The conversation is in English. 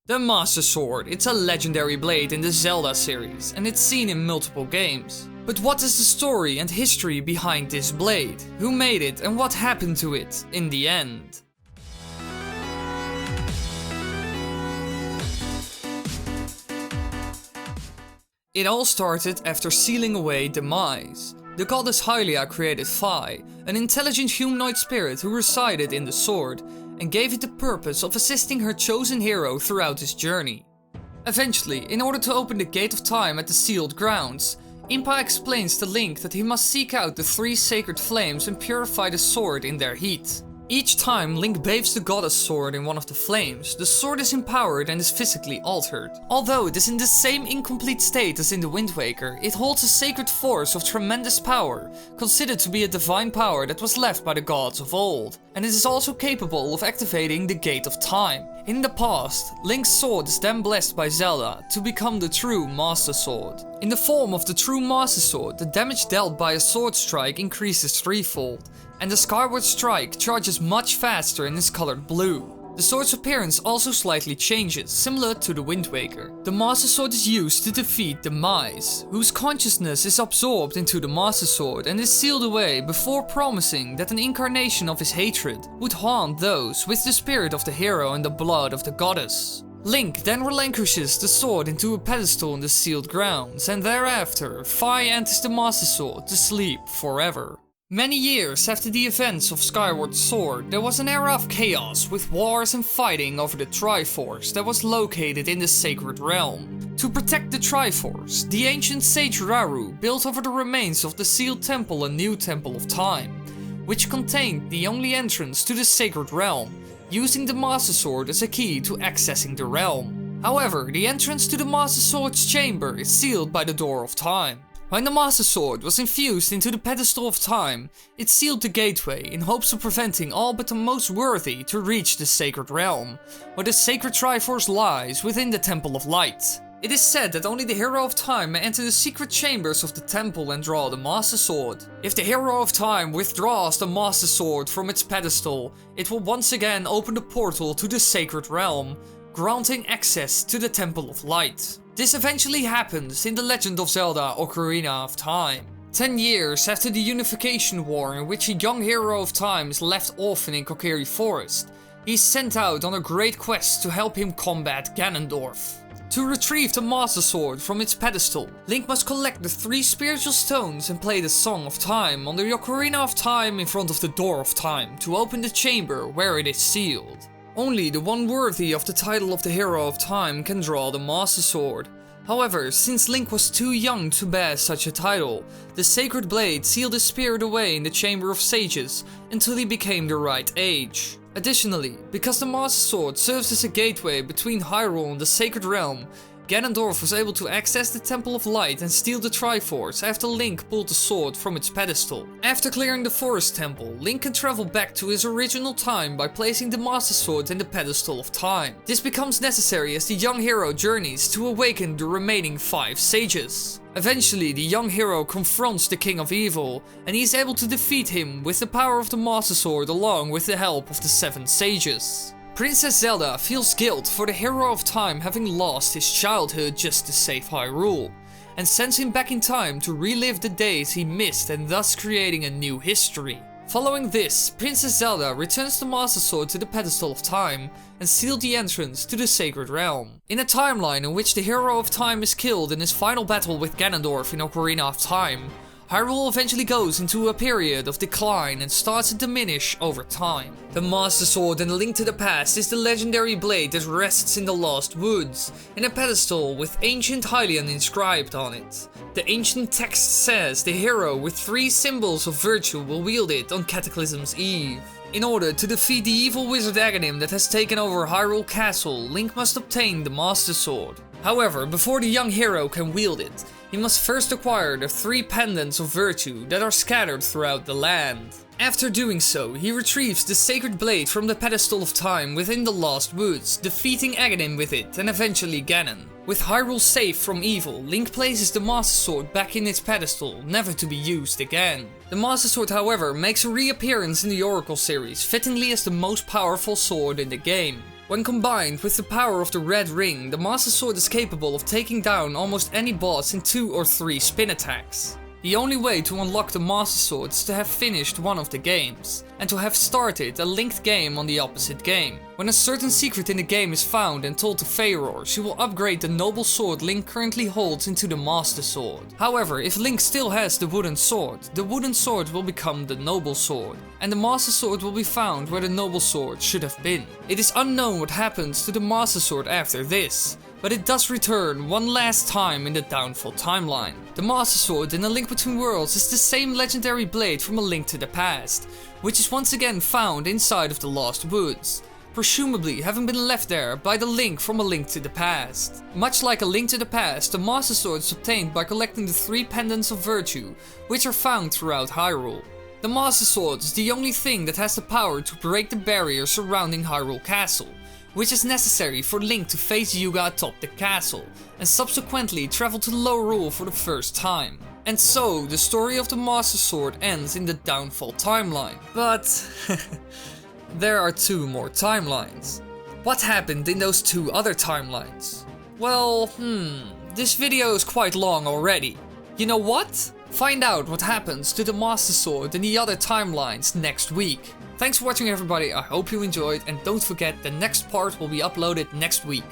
The Master Sword, it's a legendary blade in the Zelda series, and it's seen in multiple games. But what is the story and history behind this blade? Who made it and what happened to it in the end? It all started after sealing away Demise. The goddess Hylia created Phi, an intelligent humanoid spirit who resided in the sword, and gave it the purpose of assisting her chosen hero throughout his journey. Eventually, in order to open the Gate of Time at the sealed grounds, Impa explains to Link that he must seek out the 3 sacred flames and purify the sword in their heat. Each time Link bathes the goddess sword in one of the flames, the sword is empowered and is physically altered. Although it is in the same incomplete state as in the Wind Waker, it holds a sacred force of tremendous power, considered to be a divine power that was left by the gods of old, and it is also capable of activating the Gate of Time. In the past, Link's sword is then blessed by Zelda to become the true Master Sword. In the form of the true Master Sword, the damage dealt by a sword strike increases threefold, and the skyward strike charges much faster and is colored blue. The sword's appearance also slightly changes, similar to the Wind Waker. The Master Sword is used to defeat Demise, whose consciousness is absorbed into the Master Sword and is sealed away before promising that an incarnation of his hatred would haunt those with the spirit of the hero and the blood of the goddess. Link then relinquishes the sword into a pedestal in the sealed grounds, and thereafter, Phi enters the Master Sword to sleep forever. Many years after the events of Skyward Sword, there was an era of chaos with wars and fighting over the Triforce that was located in the Sacred Realm. To protect the Triforce, the ancient sage Rauru built over the remains of the sealed temple a new Temple of Time, which contained the only entrance to the Sacred Realm, using the Master Sword as a key to accessing the realm. However, the entrance to the Master Sword's chamber is sealed by the Door of Time. When the Master Sword was infused into the Pedestal of Time, it sealed the gateway in hopes of preventing all but the most worthy to reach the Sacred Realm, where the Sacred Triforce lies within the Temple of Light. It is said that only the Hero of Time may enter the secret chambers of the temple and draw the Master Sword. If the Hero of Time withdraws the Master Sword from its pedestal, it will once again open the portal to the Sacred Realm, granting access to the Temple of Light. This eventually happens in The Legend of Zelda: Ocarina of Time. 10 years after the Unification War, in which a young Hero of Time is left orphan in Kokiri Forest, he is sent out on a great quest to help him combat Ganondorf. To retrieve the Master Sword from its pedestal, Link must collect the 3 spiritual stones and play the Song of Time on the Ocarina of Time in front of the Door of Time to open the chamber where it is sealed. Only the one worthy of the title of the Hero of Time can draw the Master Sword. However, since Link was too young to bear such a title, the Sacred Blade sealed his spirit away in the Chamber of Sages until he became the right age. Additionally, because the Master Sword serves as a gateway between Hyrule and the Sacred Realm, Ganondorf was able to access the Temple of Light and steal the Triforce after Link pulled the sword from its pedestal. After clearing the Forest Temple, Link can travel back to his original time by placing the Master Sword in the Pedestal of Time. This becomes necessary as the young hero journeys to awaken the remaining 5 sages. Eventually, the young hero confronts the King of Evil, and he is able to defeat him with the power of the Master Sword along with the help of the 7 sages. Princess Zelda feels guilt for the Hero of Time having lost his childhood just to save Hyrule, and sends him back in time to relive the days he missed and thus creating a new history. Following this, Princess Zelda returns the Master Sword to the Pedestal of Time and seals the entrance to the Sacred Realm. In a timeline in which the Hero of Time is killed in his final battle with Ganondorf in Ocarina of Time, Hyrule eventually goes into a period of decline and starts to diminish over time. The Master Sword in A Link to the Past is the legendary blade that rests in the Lost Woods, in a pedestal with ancient Hylian inscribed on it. The ancient text says the hero with 3 symbols of virtue will wield it on Cataclysm's eve. In order to defeat the evil wizard Aghanim that has taken over Hyrule Castle, Link must obtain the Master Sword. However, before the young hero can wield it, he must first acquire the 3 pendants of virtue that are scattered throughout the land. After doing so, he retrieves the Sacred Blade from the Pedestal of Time within the Lost Woods, defeating Aghanim with it and eventually Ganon. With Hyrule safe from evil, Link places the Master Sword back in its pedestal, never to be used again. The Master Sword, however, makes a reappearance in the Oracle series, fittingly as the most powerful sword in the game. When combined with the power of the red ring, the Master Sword is capable of taking down almost any boss in 2 or 3 spin attacks. The only way to unlock the Master Sword is to have finished one of the games, and to have started a linked game on the opposite game. When a certain secret in the game is found and told to Feyror, she will upgrade the noble sword Link currently holds into the Master Sword. However, if Link still has the wooden sword will become the noble sword, and the Master Sword will be found where the noble sword should have been. It is unknown what happens to the Master Sword after this, but it does return one last time in the Downfall timeline. The Master Sword in A Link Between Worlds is the same legendary blade from A Link to the Past, which is once again found inside of the Lost Woods, presumably having been left there by the Link from A Link to the Past. Much like A Link to the Past, the Master Sword is obtained by collecting the 3 Pendants of Virtue, which are found throughout Hyrule. The Master Sword is the only thing that has the power to break the barrier surrounding Hyrule Castle, which is necessary for Link to face Yuga atop the castle, and subsequently travel to Lorule for the first time. And so, the story of the Master Sword ends in the Downfall timeline. But there are 2 more timelines. What happened in those 2 other timelines? Well, this video is quite long already. You know what? Find out what happens to the Master Sword in the other timelines next week. Thanks for watching everybody, I hope you enjoyed, and don't forget the next part will be uploaded next week.